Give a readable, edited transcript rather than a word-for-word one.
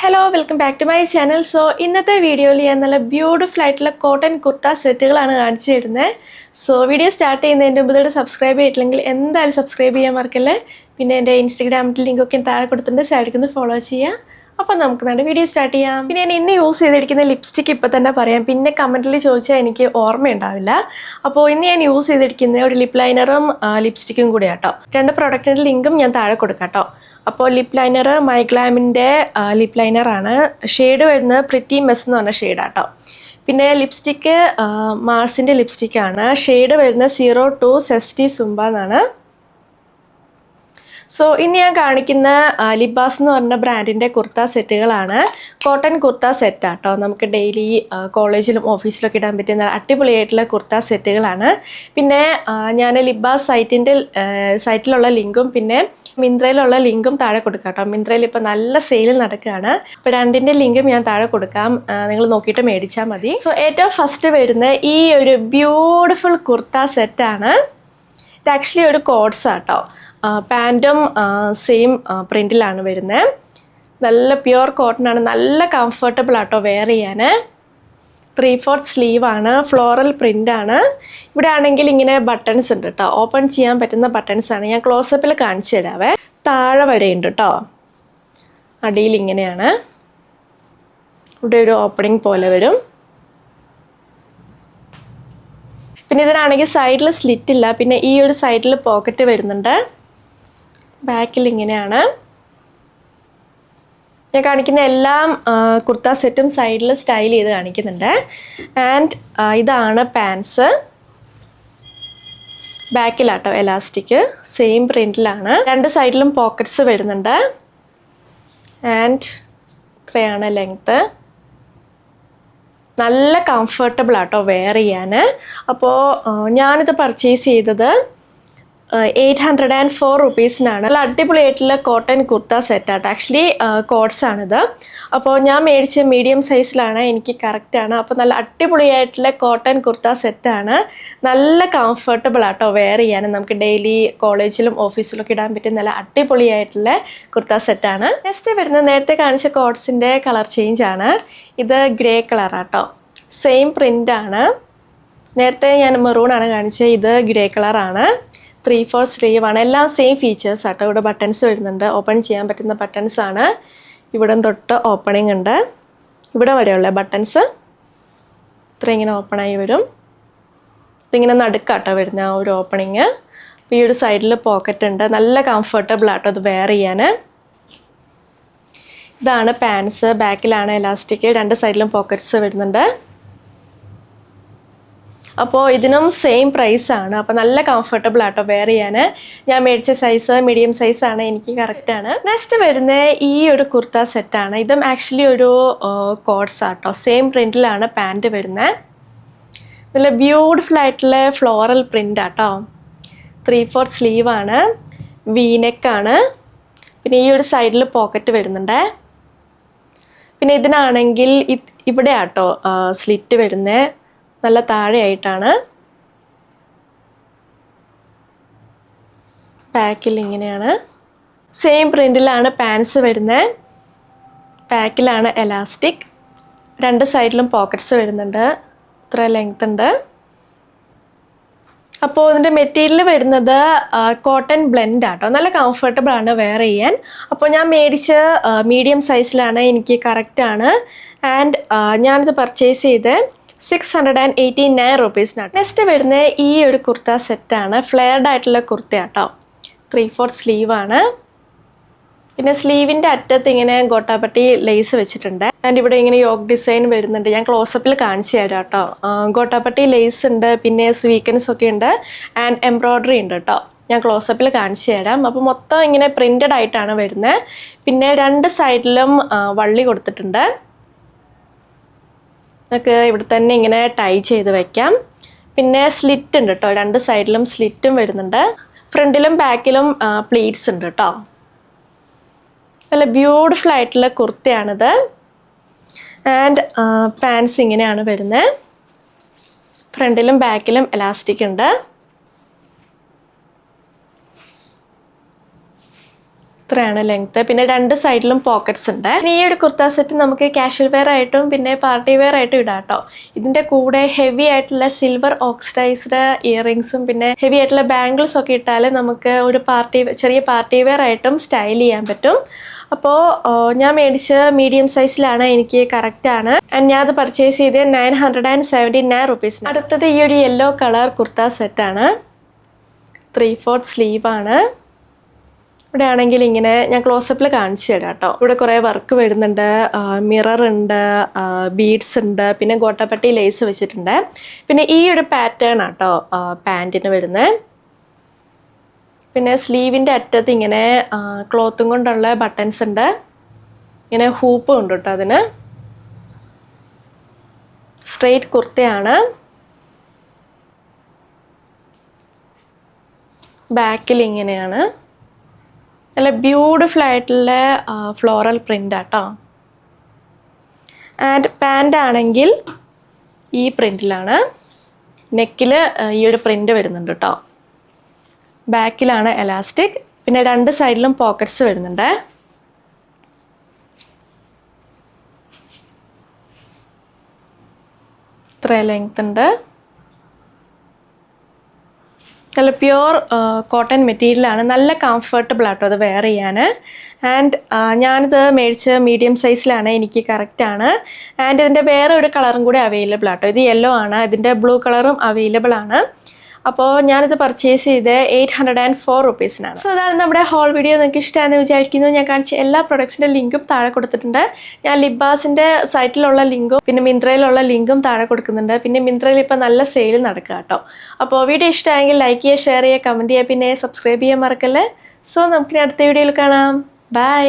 Hello, welcome back to my channel. So, ഇന്നത്തെ വീഡിയോയിൽ ഞാൻ നല്ല ബ്യൂട്ടിഫുൾ ആയിട്ടുള്ള കോട്ടൺ കുർത്ത സെറ്റുകളാണ് കാണിച്ചു തരുന്നത്. സോ വീഡിയോ സ്റ്റാർട്ട് ചെയ്യുന്നതിന് മുമ്പ് ഇതോടെ സബ്സ്ക്രൈബ് ചെയ്തിട്ടില്ലെങ്കിൽ എന്തായാലും സബ്സ്ക്രൈബ് ചെയ്യാൻ മറക്കല്ലേ. പിന്നെ എൻ്റെ ഇൻസ്റ്റാഗ്രാമിൽ ലിങ്കൊക്കെ താഴെ കൊടുത്തിട്ടുണ്ട്, സൈഡിൽ ഫോളോ ചെയ്യുക. അപ്പോൾ നമുക്ക് നമ്മുടെ വീഡിയോ സ്റ്റാർട്ട് ചെയ്യാം. പിന്നെ ഞാൻ ഇന്ന് യൂസ് ചെയ്തിരിക്കുന്ന ലിപ്സ്റ്റിക് ഇപ്പോൾ തന്നെ പറയാം, പിന്നെ കമൻറ്റിൽ ചോദിച്ചാൽ എനിക്ക് ഓർമ്മയുണ്ടാവില്ല. അപ്പോൾ ഇന്ന് ഞാൻ യൂസ് ചെയ്തിരിക്കുന്ന ഒരു ലിപ് ലൈനറും ലിപ്സ്റ്റിക്കും കൂടെ കേട്ടോ. രണ്ട് പ്രൊഡക്റ്റിൻ്റെ ലിങ്കും ഞാൻ താഴെ കൊടുക്കാം കേട്ടോ. അപ്പോൾ ലിപ് ലൈനർ മൈഗ്ലാമിൻ്റെ ലിപ് ലൈനറാണ്. ഷെയ്ഡ് വരുന്നത് പ്രിറ്റി മെസ് എന്ന് പറഞ്ഞ ഷെയ്ഡാട്ടോ. പിന്നെ ലിപ്സ്റ്റിക്ക് മാർസിൻ്റെ ലിപ്സ്റ്റിക്കാണ്. ഷെയ്ഡ് വരുന്നത് 02 സെസ്റ്റി സുംബ എന്നാണ്. സോ ഇന്ന് ഞാൻ കാണിക്കുന്ന ലിബാസ് എന്ന് പറഞ്ഞ ബ്രാൻഡിൻ്റെ കുർത്ത സെറ്റുകളാണ്. കോട്ടൺ കുർത്ത സെറ്റാട്ടോ. നമുക്ക് ഡെയിലി കോളേജിലും ഓഫീസിലൊക്കെ ഇടാൻ പറ്റുന്ന അടിപൊളിയായിട്ടുള്ള കുർത്ത സെറ്റുകളാണ്. പിന്നെ ഞാൻ ലിബാസ് സൈറ്റിലുള്ള ലിങ്കും പിന്നെ മിന്ത്രയിലുള്ള ലിങ്കും താഴെ കൊടുക്കാം കേട്ടോ. മിന്ത്രയിൽ ഇപ്പോൾ നല്ല സെയിൽ നടക്കുകയാണ്. അപ്പോൾ രണ്ടിൻ്റെ ലിങ്കും ഞാൻ താഴെ കൊടുക്കാം, നിങ്ങൾ നോക്കിയിട്ട് മേടിച്ചാൽ മതി. സോ ഏറ്റവും ഫസ്റ്റ് വരുന്ന ഈ ഒരു ബ്യൂട്ടിഫുൾ കുർത്ത സെറ്റാണ്. ഇത് ആക്ച്വലി ഒരു കോഡ്സാട്ടോ. പാൻറ്റും സെയിം പ്രിൻറ്റിലാണ് വരുന്നത്. നല്ല പ്യുവർ കോട്ടൺ ആണ്, നല്ല കംഫർട്ടബിൾ ആട്ടോ വെയർ ചെയ്യാൻ. 3/4 സ്ലീവാണ്, ഫ്ലോറൽ പ്രിൻ്റാണ്. ഇവിടെ ആണെങ്കിൽ ഇങ്ങനെ ബട്ടൺസ് ഉണ്ട് കേട്ടോ, ഓപ്പൺ ചെയ്യാൻ പറ്റുന്ന ബട്ടൺസാണ്. ഞാൻ ക്ലോസപ്പിൽ കാണിച്ചു തരാവേ. താഴെ വരെ ഉണ്ട് കേട്ടോ, അടിയിൽ ഇങ്ങനെയാണ്. ഇവിടെ ഒരു ഓപ്പണിംഗ് പോലെ വരും. പിന്നെ ഇതിനാണെങ്കിൽ സൈഡിൽ സ്ലിറ്റ് ഇല്ല. പിന്നെ ഈ ഒരു സൈഡിൽ പോക്കറ്റ് വരുന്നുണ്ട്. ബാക്കിൽ ഇങ്ങനെയാണ്. ഞാൻ കാണിക്കുന്ന എല്ലാം കുർത്ത സെറ്റും സൈഡിൽ സ്റ്റൈൽ ചെയ്ത് കാണിക്കുന്നുണ്ട്. ആൻഡ് ഇതാണ് പാൻസ്. ബാക്കിലാട്ടോ എലാസ്റ്റിക്, സെയിം പ്രിൻറ്റിലാണ്. രണ്ട് സൈഡിലും പോക്കറ്റ്സ് വരുന്നുണ്ട്. ആൻഡ് ഇത്രയാണ് ലെങ്ത്ത്. നല്ല കംഫർട്ടബിൾ ആട്ടോ വെയർ ചെയ്യാൻ. അപ്പോൾ ഞാനിത് പർച്ചേസ് ചെയ്തത് 804 റുപ്പീസിനാണ്. നല്ല അടിപൊളിയായിട്ടുള്ള കോട്ടൺ കുർത്ത സെറ്റാട്ടോ. ആക്ച്വലി കോഡ്സാണിത്. അപ്പോൾ ഞാൻ മേടിച്ച മീഡിയം സൈസിലാണ്, എനിക്ക് കറക്റ്റാണ്. അപ്പോൾ നല്ല അടിപൊളിയായിട്ടുള്ള കോട്ടൺ കുർത്ത സെറ്റാണ്. നല്ല കംഫർട്ടബിൾ ആട്ടോ വെയർ ചെയ്യാൻ. നമുക്ക് ഡെയിലി കോളേജിലും ഓഫീസിലൊക്കെ ഇടാൻ പറ്റിയ നല്ല അടിപൊളിയായിട്ടുള്ള കുർത്ത സെറ്റാണ്. നെക്സ്റ്റ് വരുന്നത് നേരത്തെ കാണിച്ച കോഡ്സിൻ്റെ കളർ ചേഞ്ച് ആണ്. ഇത് ഗ്രേ കളറാട്ടോ, സെയിം പ്രിൻ്റാണ്. നേരത്തെ ഞാൻ മെറൂണാണ് കാണിച്ചത്, ഇത് ഗ്രേ കളറാണ്. 3/4 സ്ലീവാണ്. എല്ലാം സെയിം ഫീച്ചേഴ്സ് ആട്ടോ. ഇവിടെ ബട്ടൺസ് വരുന്നുണ്ട്, ഓപ്പൺ ചെയ്യാൻ പറ്റുന്ന ബട്ടൺസാണ്. ഇവിടെ തൊട്ട് ഓപ്പണിംഗ് ഉണ്ട്, ഇവിടെ വരെയുള്ള ബട്ടൺസ്. ഇത്ര ഇങ്ങനെ ഓപ്പണായി വരും. ഇതിങ്ങനെ നടുക്കാട്ടോ വരുന്ന ആ ഒരു ഓപ്പണിങ്. അപ്പോൾ ഈ ഒരു സൈഡിൽ പോക്കറ്റ് ഉണ്ട്. നല്ല കംഫർട്ടബിൾ ആട്ടോ ഇത് വെയർ ചെയ്യാൻ. ഇതാണ് പാൻസ്. ബാക്കിലാണ് എലാസ്റ്റിക്, രണ്ട് സൈഡിലും പോക്കറ്റ്സ് വരുന്നുണ്ട്. അപ്പോൾ ഇതിനും സെയിം പ്രൈസാണ്. അപ്പോൾ നല്ല കംഫർട്ടബിൾ ആട്ടോ വെയർ ചെയ്യാൻ. ഞാൻ മേടിച്ച സൈസ് മീഡിയം സൈസാണ്, എനിക്ക് കറക്റ്റാണ്. നെക്സ്റ്റ് വരുന്ന ഈ ഒരു കുർത്ത സെറ്റാണ്. ഇതും ആക്ച്വലി ഒരു കോഡ്സ് ആട്ടോ. സെയിം പ്രിൻറ്റിലാണ് പാൻറ്റ് വരുന്നത്. നല്ല ബ്യൂട്ടിഫുൾ ആയിട്ടുള്ള ഫ്ലോറൽ പ്രിൻ്റ് ആട്ടോ. 3/4 സ്ലീവാണ്, വീനെക്കാണ്. പിന്നെ ഈ ഒരു സൈഡിൽ പോക്കറ്റ് വരുന്നുണ്ട്. പിന്നെ ഇതിനാണെങ്കിൽ ഇവിടെ ആട്ടോ സ്ലിറ്റ് വരുന്നത്, നല്ല താഴെയായിട്ടാണ്. ബാക്കിൽ ഇങ്ങനെയാണ്. സെയിം പ്രിൻറ്റിലാണ് പാൻസ് വരുന്നത്. ബാക്കിലാണ് എലാസ്റ്റിക്, രണ്ട് സൈഡിലും പോക്കറ്റ്സ് വരുന്നുണ്ട്. ഇത്ര ലെങ്ത് ഉണ്ട്. അപ്പോൾ ഇതിൻ്റെ മെറ്റീരിയൽ വരുന്നത് കോട്ടൺ ബ്ലെൻഡ് ആട്ടോ. നല്ല കംഫർട്ടബിൾ ആണ് വെയർ ചെയ്യാൻ. അപ്പോൾ ഞാൻ മേടിച്ച മീഡിയം സൈസിലാണ്, എനിക്ക് കറക്റ്റാണ്. ആൻഡ് ഞാനിത് പർച്ചേസ് ചെയ്ത് 689 റുപ്പീസിനാണ്. നെക്സ്റ്റ് വരുന്ന ഈ ഒരു കുർത്ത സെറ്റാണ്. ഫ്ലെയർഡ് ആയിട്ടുള്ള കുർത്തയാട്ടോ. 3/4 സ്ലീവാണ്. പിന്നെ സ്ലീവിൻ്റെ അറ്റത്ത് ഇങ്ങനെ ഗോട്ടാപ്പട്ടി ലേസ് വെച്ചിട്ടുണ്ട്. ആൻഡ് ഇവിടെ ഇങ്ങനെ യോക്ക് ഡിസൈൻ വരുന്നുണ്ട്. ഞാൻ ക്ലോസപ്പിൽ കാണിച്ചു തരാം കേട്ടോ. ഗോട്ടാപ്പട്ടി ലേസ് ഉണ്ട്, പിന്നെ സ്വീക്കൻസ് ഒക്കെ ഉണ്ട്, ആൻഡ് എംബ്രോയ്ഡറി ഉണ്ട് കേട്ടോ. ഞാൻ ക്ലോസപ്പിൽ കാണിച്ചു തരാം. അപ്പോൾ മൊത്തം ഇങ്ങനെ പ്രിൻറ്റഡ് ആയിട്ടാണ് വരുന്നത്. പിന്നെ രണ്ട് സൈഡിലും വള്ളി കൊടുത്തിട്ടുണ്ട്. നമുക്ക് ഇവിടെ തന്നെ ഇങ്ങനെ ടൈ ചെയ്ത് വെക്കാം. പിന്നെ സ്ലിറ്റ് ഉണ്ട് കേട്ടോ, രണ്ട് സൈഡിലും സ്ലിറ്റും വരുന്നുണ്ട്. ഫ്രണ്ടിലും ബാക്കിലും പ്ലീറ്റ്സ് ഉണ്ട് കേട്ടോ. നല്ല ബ്യൂട്ടിഫുൾ ആയിട്ടുള്ള കുർത്തയാണിത്. ആൻഡ് പാൻസ് ഇങ്ങനെയാണ് വരുന്നത്. ഫ്രണ്ടിലും ബാക്കിലും എലാസ്റ്റിക് ഉണ്ട്. ഇത്രയാണ് ലെങ്ത്. പിന്നെ 2 സൈഡിലും പോക്കറ്റ്സ് ഉണ്ട്. പിന്നെ ഈ ഒരു കുർത്ത സെറ്റ് നമുക്ക് കാഷ്വൽ വെയർ ആയിട്ടും പിന്നെ പാർട്ടി വെയർ ആയിട്ടും ഇടാം കേട്ടോ. ഇതിന്റെ കൂടെ ഹെവി ആയിട്ടുള്ള സിൽവർ ഓക്സിഡൈസ്ഡ് ഇയറിംഗ്സും പിന്നെ ഹെവി ആയിട്ടുള്ള ബാംഗിൾസ് ഒക്കെ ഇട്ടാൽ നമുക്ക് ഒരു ചെറിയ പാർട്ടി വെയർ ആയിട്ടും സ്റ്റൈൽ ചെയ്യാൻ പറ്റും. അപ്പോൾ ഞാൻ മേടിച്ച മീഡിയം സൈസിലാണ്, എനിക്ക് കറക്റ്റാണ്. ആൻഡ് ഞാൻ അത് പർച്ചേസ് ചെയ്ത് 979 rupees. അടുത്തത് ഈ ഒരു യെല്ലോ കളർ കുർത്ത സെറ്റാണ്. 3/4 സ്ലീവാണ്. ഇവിടെ ആണെങ്കിൽ ഇങ്ങനെ ഞാൻ ക്ലോസപ്പിൽ കാണിച്ചു തരാം കേട്ടോ. ഇവിടെ കുറേ വർക്ക് വരുന്നുണ്ട്, മിറർ ഉണ്ട്, ബീഡ്സ് ഉണ്ട്, പിന്നെ ഗോട്ടപ്പട്ടി ലേസ് വെച്ചിട്ടുണ്ട്. പിന്നെ ഈ ഒരു പാറ്റേൺ ആട്ടോ പാൻറ്റിന് വരുന്നത്. പിന്നെ സ്ലീവിൻ്റെ അറ്റത്ത് ഇങ്ങനെ ക്ലോത്തും കൊണ്ടുള്ള ബട്ടൺസ് ഉണ്ട്, ഇങ്ങനെ ഹൂപ്പും ഉണ്ട് കേട്ടോ. അതിന് സ്ട്രെയിറ്റ് കുർത്തയാണ്. ബാക്കിൽ ഇങ്ങനെയാണ്, നല്ല ബ്യൂട്ടിഫുൾ ആയിട്ടുള്ള ഫ്ലോറൽ പ്രിൻ്റ് ആട്ടോ. ആൻഡ് പാൻ്റ് ആണെങ്കിൽ ഈ പ്രിൻറ്റിലാണ്, നെക്കിൽ ഈ ഒരു പ്രിൻ്റ് വരുന്നുണ്ട് കേട്ടോ. ബാക്കിലാണ് എലാസ്റ്റിക്, പിന്നെ 2 സൈഡിലും പോക്കറ്റ്സ് വരുന്നുണ്ട്. ഇത്ര ലെങ്ത് ഉണ്ട്. നല്ല പ്യുവർ കോട്ടൺ മെറ്റീരിയലാണ്, നല്ല കംഫർട്ടബിൾ ആട്ടോ അത് വെയർ ചെയ്യാൻ. ആൻഡ് ഞാനിത് മേടിച്ച് മീഡിയം സൈസിലാണ്, എനിക്ക് കറക്റ്റാണ്. ആൻഡ് ഇതിൻ്റെ വേറെ ഒരു കളറും കൂടി അവൈലബിൾ ആട്ടോ. ഇത് യെല്ലോ ആണ്, ഇതിൻ്റെ ബ്ലൂ കളറും അവൈലബിൾ ആണ്. അപ്പോൾ ഞാനിത് പർച്ചേസ് ചെയ്ത് 804 rupeesനാണ്. സോ അതാണ് നമ്മുടെ ഹോൾ വീഡിയോ. നിങ്ങൾക്ക് ഇഷ്ടമാണെന്ന് വിചാരിക്കുന്നു. ഞാൻ കാണിച്ച എല്ലാ പ്രൊഡക്ട്സിൻ്റെ ലിങ്കും താഴെ കൊടുത്തിട്ടുണ്ട്. ഞാൻ ലിബാസിൻ്റെ സൈറ്റിലുള്ള ലിങ്കും പിന്നെ മിന്ത്രയിലുള്ള ലിങ്കും താഴെ കൊടുക്കുന്നുണ്ട്. പിന്നെ മിന്ത്രയിൽ ഇപ്പോൾ നല്ല സെയിൽ നടക്കുക കേട്ടോ. അപ്പോൾ വീഡിയോ ഇഷ്ടമായെങ്കിൽ ലൈക്ക് ചെയ്യുക, ഷെയർ ചെയ്യുക, കമൻറ്റ് ചെയ്യുക, പിന്നെ സബ്സ്ക്രൈബ് ചെയ്യാൻ മറക്കല്ലേ. സോ നമുക്കിനി അടുത്ത വീഡിയോയിൽ കാണാം. ബൈ.